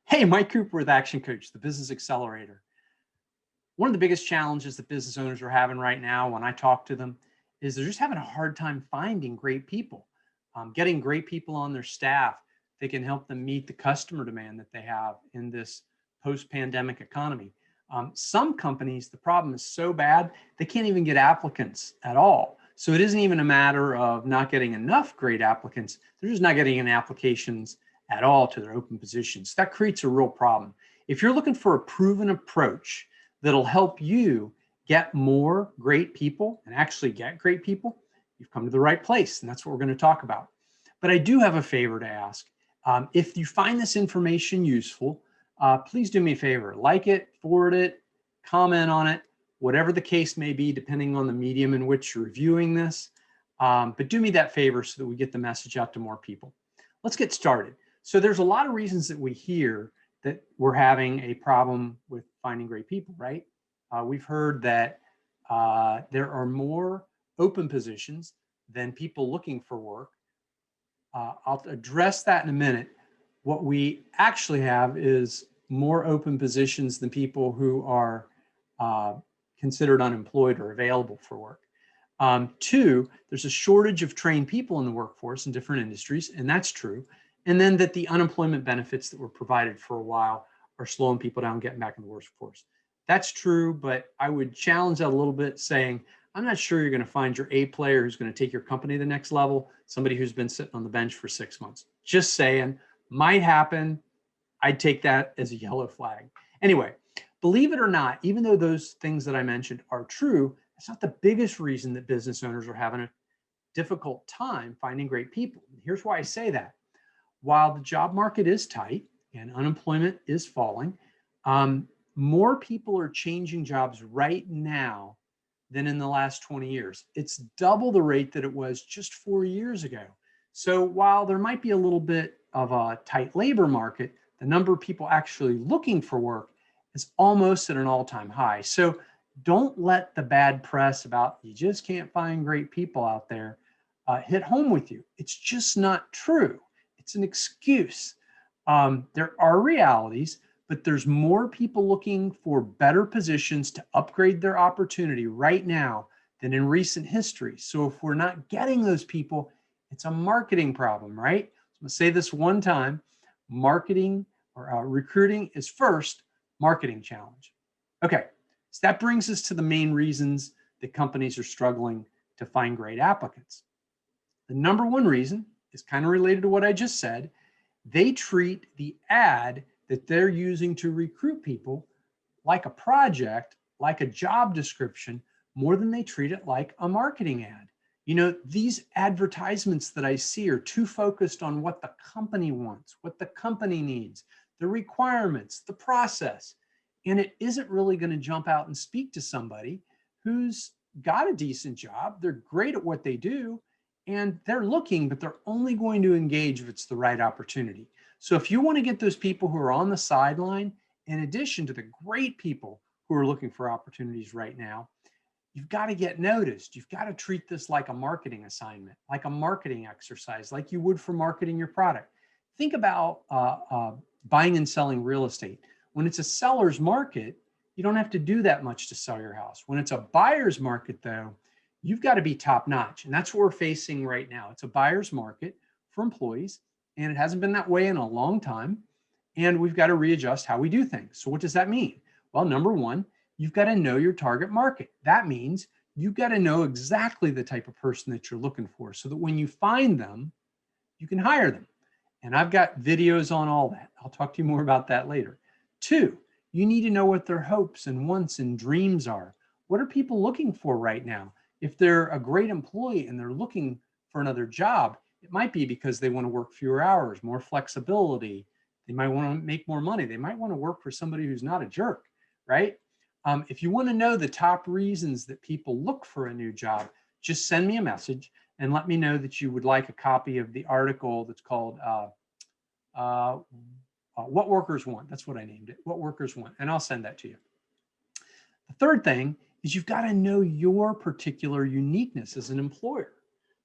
Hey, Mike Cooper with Action Coach, the Business Accelerator. One of the biggest challenges that business owners are having right now when I talk to them is they're just having a hard time finding great people, getting great people on their staff that can help them meet the customer demand that they have in this post-pandemic economy. Some companies, the problem is so bad, they can't even get applicants at all. So it isn't even a matter of not getting enough great applicants. They're just not getting any applications at all to their open positions. That creates a real problem. If you're looking for a proven approach that'll help you get more great people and actually get great people, you've come to the right place. And that's what we're going to talk about. But I do have a favor to ask. If you find this information useful, please do me a favor, like it, forward it, comment on it, whatever the case may be, depending on the medium in which you're viewing this. But do me that favor so that we get the message out to more people. Let's get started. So there's a lot of reasons that we hear that we're having a problem with finding great people, right? We've heard that there are more open positions than people looking for work. I'll address that in a minute. What we actually have is more open positions than people who are considered unemployed or available for work. Two, there's a shortage of trained people in the workforce in different industries, and that's true. And then that the unemployment benefits that were provided for a while are slowing people down getting back in the workforce. That's true, but I would challenge that a little bit saying, I'm not sure you're going to find your A player who's going to take your company to the next level, somebody who's been sitting on the bench for 6 months. Just saying, might happen. I'd take that as a yellow flag. Anyway, believe it or not, even though those things that I mentioned are true, that's not the biggest reason that business owners are having a difficult time finding great people. Here's why I say that. While the job market is tight and unemployment is falling, more people are changing jobs right now than in the last 20 years. It's double the rate that it was just 4 years ago. So while there might be a little bit of a tight labor market, the number of people actually looking for work is almost at an all-time high. So don't let the bad press about you just can't find great people out there hit home with you. It's just not true. It's an excuse. There are realities, but there's more people looking for better positions to upgrade their opportunity right now than in recent history. So if we're not getting those people, it's a marketing problem, right? So I'm gonna say this one time, marketing or recruiting is first, marketing challenge. Okay, so that brings us to the main reasons that companies are struggling to find great applicants. The number one reason is kind of related to what I just said. They treat the ad that they're using to recruit people like a project, like a job description, more than they treat it like a marketing ad. You know, these advertisements that I see are too focused on what the company wants, what the company needs, the requirements, the process. And it isn't really going to jump out and speak to somebody who's got a decent job. They're great at what they do. And they're looking, but they're only going to engage if it's the right opportunity. So if you want to get those people who are on the sideline, in addition to the great people who are looking for opportunities right now, you've got to get noticed. You've got to treat this like a marketing assignment, like a marketing exercise, like you would for marketing your product. Think about buying and selling real estate. When it's a seller's market, you don't have to do that much to sell your house. When it's a buyer's market, though, you've got to be top notch. And that's what we're facing right now. It's a buyer's market for employees, and it hasn't been that way in a long time. And we've got to readjust how we do things. So what does that mean? Well, number one, you've got to know your target market. That means you've got to know exactly the type of person that you're looking for so that when you find them, you can hire them. And I've got videos on all that. I'll talk to you more about that later. Two, you need to know what their hopes and wants and dreams are. What are people looking for right now? If they're a great employee and they're looking for another job, it might be because they want to work fewer hours, more flexibility. They might want to make more money. They might want to work for somebody who's not a jerk, right? If you want to know the top reasons that people look for a new job, just send me a message and let me know that you would like a copy of the article that's called What Workers Want. That's what I named it, What Workers Want. And I'll send that to you. The third thing is you've got to know your particular uniqueness as an employer.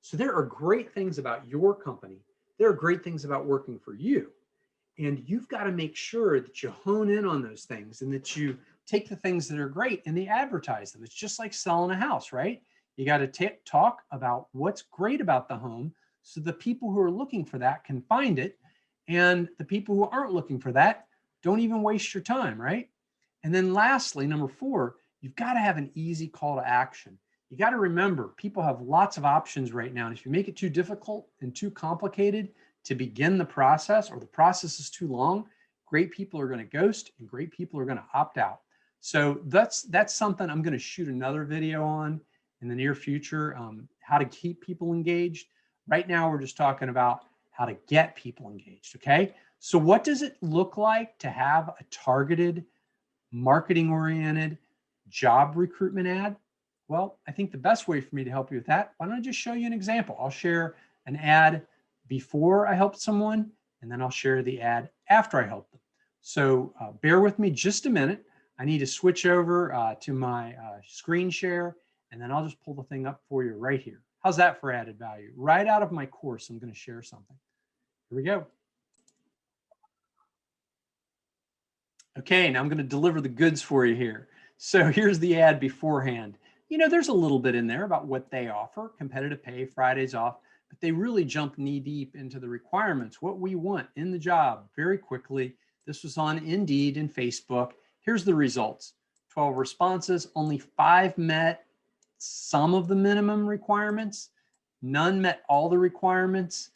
So there are great things about your company. There are great things about working for you. And you've got to make sure that you hone in on those things and that you take the things that are great and they advertise them. It's just like selling a house, right? You got to talk about what's great about the home so the people who are looking for that can find it. And the people who aren't looking for that don't even waste your time, right? And then lastly, number 4, you've got to have an easy call to action. You got to remember, people have lots of options right now. And if you make it too difficult and too complicated to begin the process, or the process is too long, great people are going to ghost and great people are going to opt out. So that's something I'm going to shoot another video on in the near future, how to keep people engaged. Right now, we're just talking about how to get people engaged, okay? So what does it look like to have a targeted, marketing-oriented job recruitment ad? Well, I think the best way for me to help you with that, why don't I just show you an example? I'll share an ad before I helped someone, and then I'll share the ad after I helped them. So bear with me just a minute. I need to switch over to my screen share, and then I'll just pull the thing up for you right here. How's that for added value? Right out of my course, I'm going to share something. Here we go. Okay, now I'm going to deliver the goods for you here. So here's the ad beforehand. You know, there's a little bit in there about what they offer, competitive pay, Fridays off, but they really jump knee deep into the requirements, what we want in the job very quickly. This was on Indeed and Facebook. Here's the results. 12 responses, only 5 met some of the minimum requirements. None met all the requirements.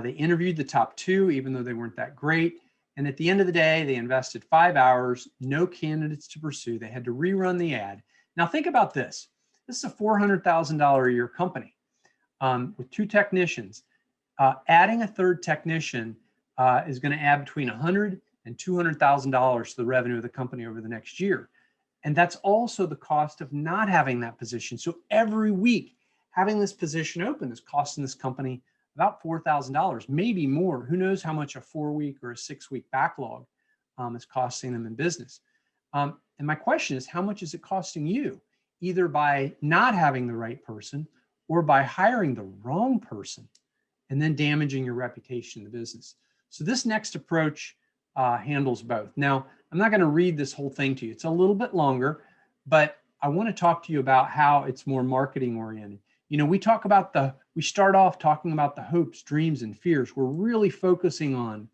They interviewed the top 2, even though they weren't that great. And at the end of the day, they invested 5 hours, no candidates to pursue. They had to rerun the ad. Now think about this. This is a $400,000 a year company with 2 technicians. Adding a 3rd technician is going to add between $100,000 and $200,000 to the revenue of the company over the next year. And that's also the cost of not having that position. So every week, having this position open is costing this company about $4,000, maybe more. Who knows how much a 4-week or a 6-week backlog is costing them in business. And my question is, how much is it costing you, either by not having the right person or by hiring the wrong person and then damaging your reputation in the business? So this next approach handles both. Now, I'm not going to read this whole thing to you. It's a little bit longer, but I want to talk to you about how it's more marketing oriented. You know, we start off talking about the hopes, dreams, and fears. We're really focusing on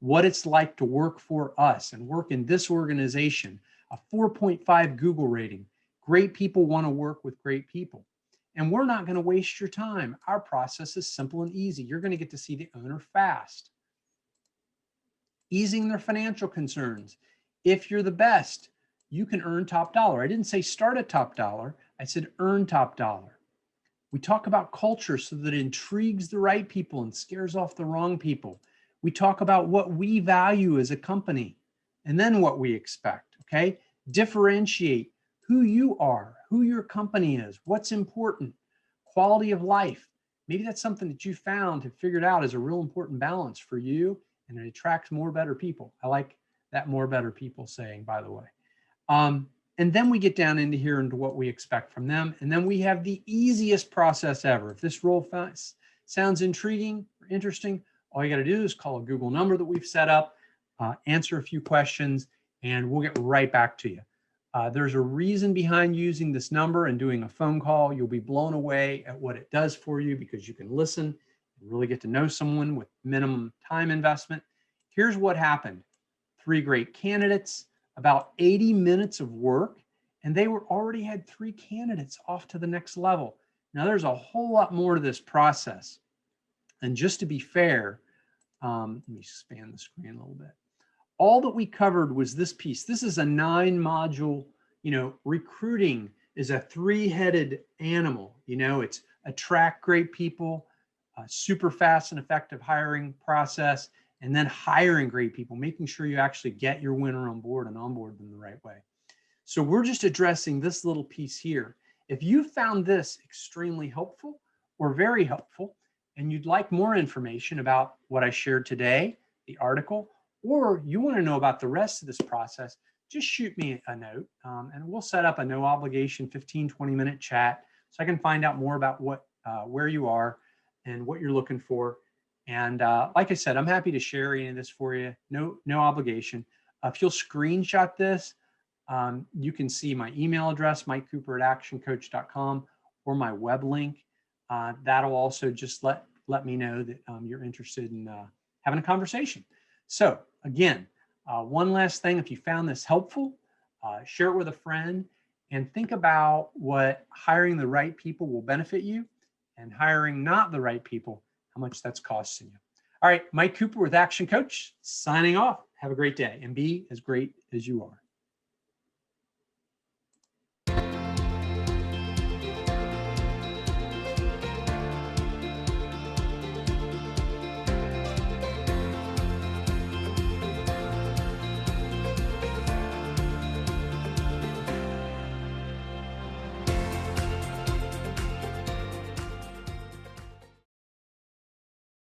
what it's like to work for us and work in this organization, a 4.5 Google rating. Great people want to work with great people. And we're not going to waste your time. Our process is simple and easy. You're going to get to see the owner fast. Easing their financial concerns. If you're the best, you can earn top dollar. I didn't say start at top dollar. I said earn top dollar. We talk about culture so that it intrigues the right people and scares off the wrong people. We talk about what we value as a company and then what we expect, okay? Differentiate who you are, who your company is, what's important, quality of life. Maybe that's something that you found and figured out is a real important balance for you, and it attracts more better people. I like that more better people saying, by the way. And then we get down into here into what we expect from them. And then we have the easiest process ever. If this role sounds intriguing or interesting, all you got to do is call a Google number that we've set up, answer a few questions, and we'll get right back to you. There's a reason behind using this number and doing a phone call. You'll be blown away at what it does for you because you can listen and really get to know someone with minimum time investment. Here's what happened. 3 great candidates, about 80 minutes of work, and they already had 3 candidates off to the next level. Now, there's a whole lot more to this process. And just to be fair, let me expand the screen a little bit. All that we covered was this piece. This is a 9-module, recruiting is a 3-headed animal. It's attract great people, super fast and effective hiring process, and then hiring great people, making sure you actually get your winner on board and onboard them the right way. So we're just addressing this little piece here. If you found this extremely helpful or very helpful, and you'd like more information about what I shared today, the article, or you want to know about the rest of this process, just shoot me a note and we'll set up a no obligation 15, 20-minute chat so I can find out more about where you are and what you're looking for. And like I said, I'm happy to share any of this for you. No obligation. If you'll screenshot this, you can see my email address, mikecooper@actioncoach.com, or my web link. That'll also just let me know that you're interested in having a conversation. So again, one last thing, if you found this helpful, share it with a friend and think about what hiring the right people will benefit you and hiring not the right people, how much that's costing you. All right, Mike Cooper with Action Coach, signing off. Have a great day and be as great as you are.